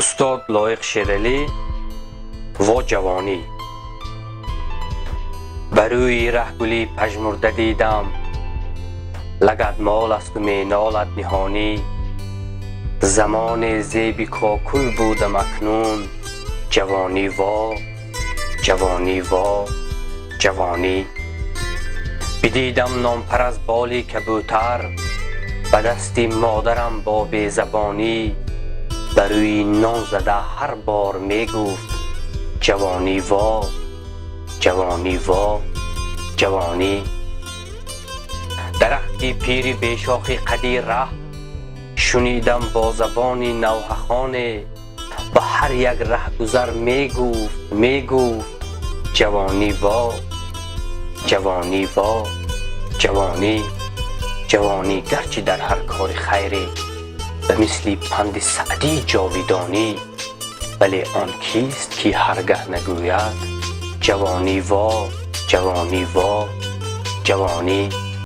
استاد لایق شیرعلی و جوانی. بروی رهگلی پژمرده دیدم، لگد مال است و می نالد نهانی. زمان زیبی کاکل بودم اکنون، جوانی وا جوانی وا جوانی. بدیدم نامپر از بالی کبوتر، به دست مادرم با بیزبانی. بروی نان زده هر بار می گفت جوانی وا جوانی وا جوانی. درختی پیری بیشاخی قدیر ره، شنیدم با زبانی نوحخانه. با هر یک رهگذر می گفت جوانی وا جوانی وا جوانی. جوانی گرچه در هر کار خیری به مثل پند سعدی جاویدانی، ولی آن کیست که هرگه نگوید جوانی وا جوانی وا جوانی.